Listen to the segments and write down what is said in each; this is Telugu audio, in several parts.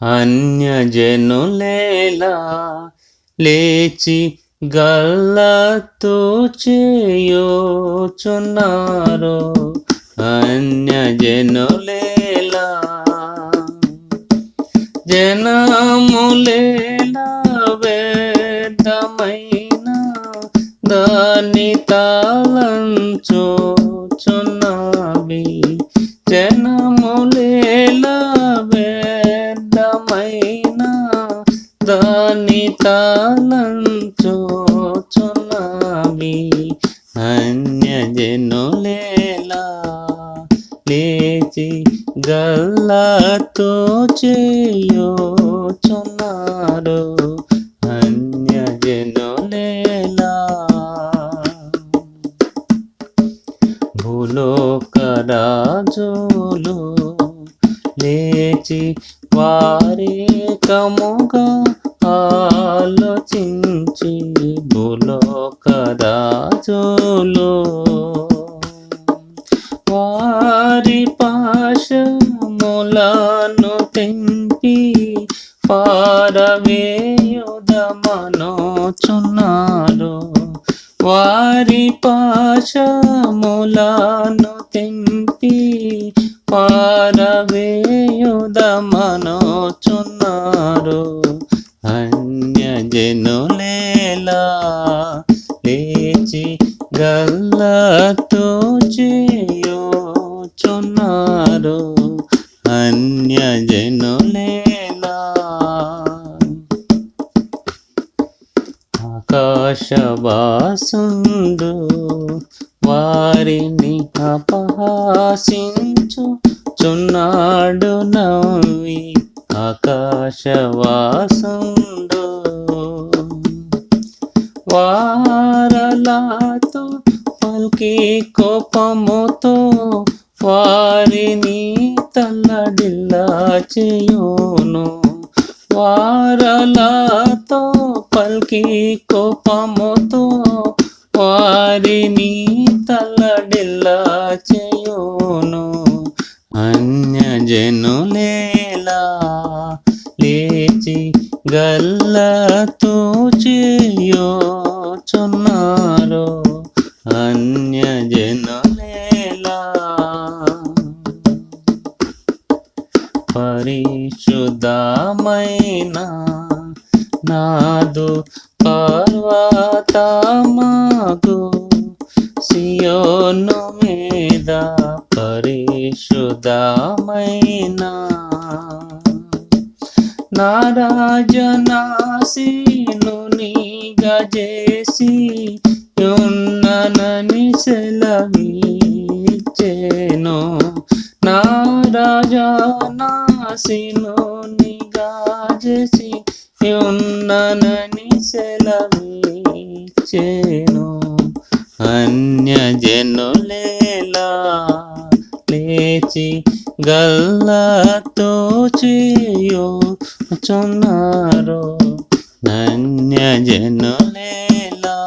అన్యజనులేలా లేచి గల్లతో చేయుచున్నారు. అన్యజనులేలా జనములేలా వేదమైన దాని తాళంచుచున్నవి. జనములేలా వేదమైన దాని తాళంచుచున్నవి. అన్యజనులేలా లేచి గల్లతో చేయుచున్నారు. అన్యజనులేలా భూలోకరాజులు లేచి వారేకముగా ఆలోచించి భూలోకరాజులు వారి పాశములను తెంపి పారవేయుదమనుచున్నారు. వారి పాశములను తెంపి పారవేయుదమనుచున్నారు. అన్యజనులేలా లేచి గల్లతో చేయుచున్నారు. అన్యజనులేలా ఆకాశవాసుండు వారిని అపహాసించుచున్నాడు నవ్వి. ఆకాశవాసుండు వారలాతో పల్కి కోపముతో వారిని తల్లడిల్లా చేయును. వారలాతో పల్కి కోపముతో వారిని తల్లడిల్లా చేయును. అన్యజనులేలా లేచి గల్లతో చేయుచున్నారు. అన్యజనులేలా పరిశుద్ధమైన నాదు పర్వతమగు సియోను మీద పరిశుద్ధమైన నా రాజనాశీనునిగా చేసి ఉన్ననని సెలవిచ్చెను. నా రాజనాశీనునిగా చేసి ఉన్ననని సెలవిచ్చెను. అన్యజనులేలా లేచి గల్లతో చేయుచున్నారు. అన్యజనులేలా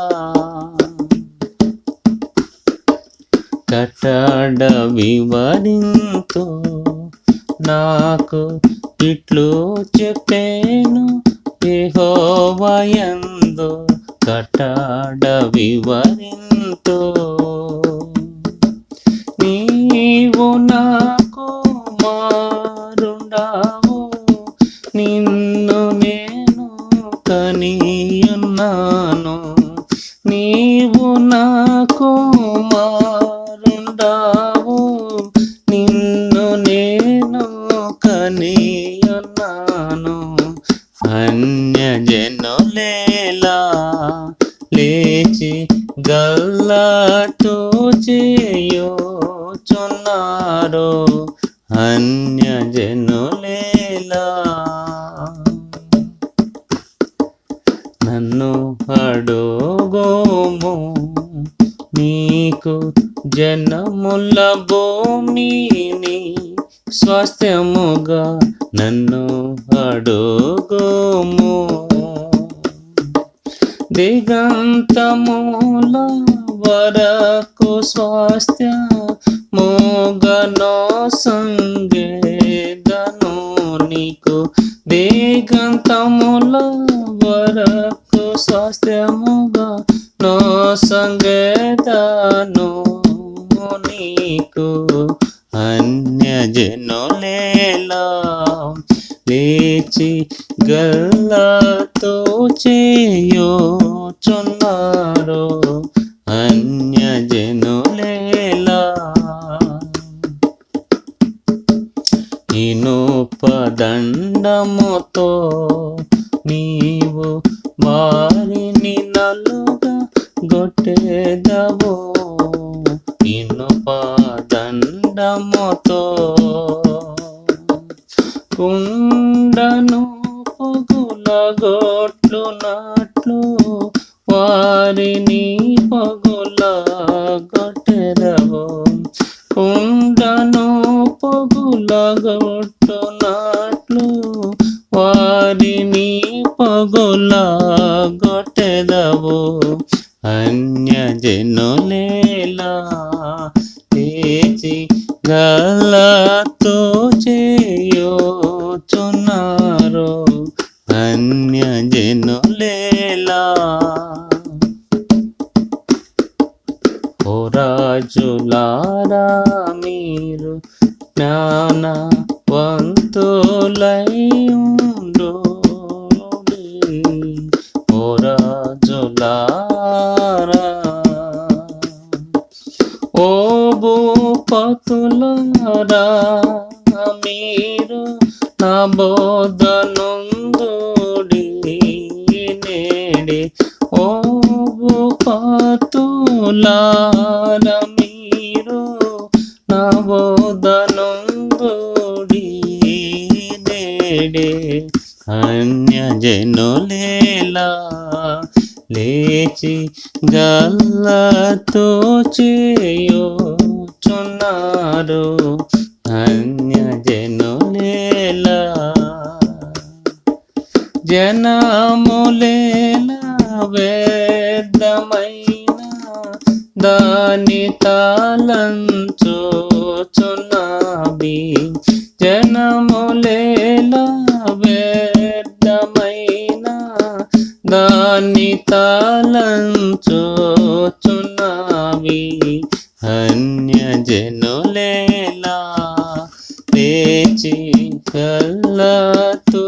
కట్టడ వివరింతు నాకు ఇట్లు చెప్పేను యెహోవా యందు. కట్టడ వివరింతు నీవు నాకు మారుండావు. నిన్ను నేను కనియున్నాను. నీవు నాకు మారుండావు. నిన్ను నేను కనియున్నాను. అన్యజనులేలా లేచి గల్లతో చేయుచున్నారు. అన్యజనులేలా నన్ను అడుగుము నీకు జనముల భూమిని స్వాస్థ్యముగా నన్ను అడుగుము. దిగంతముల వరకు స్వాస్థ్యముగా నో సంగేదను. నీకు దిగంతముల వరకు స్వాస్థ్యముగా నో సంగేతను నీకు అన్యజనులేలా లేచి గల్లతో చేయుచున్నారు అన్యజనులేలా ఇనుపదండముతో నీవు వారిని నలుగా గొట్టెదవు ఇనుపదండముతో కుండను పగులగొట్టునట్లు వారిని పగులగొట్టెదవు కుండను పగులగొట్టునట్లు వారిని పగులగొట్టెదవు అన్యజనులేలా లేచి గల్లతో చేయుచున్నారు అన్యజనులేలా ఓ రాజులారా మీరు జ్ఞానవంతులైయుండుడి ఓ రాజులారా ఓ భూపతులారా మీరు నా బోధనుందుడి నేడి ఓ భూపతులారా మీరు నా బోధనుందుడి నేడి అన్యజనులేలా లేచి గల్లతో చేయుచున్నారు అన్యజనులేలా జనములేలా వేదమైన దాని తాళంచుచున్నవి జనములేలా వేదమైన దాని తాళంచుచున్నవి అన్యజనులేలా లేచి కళ్ళతో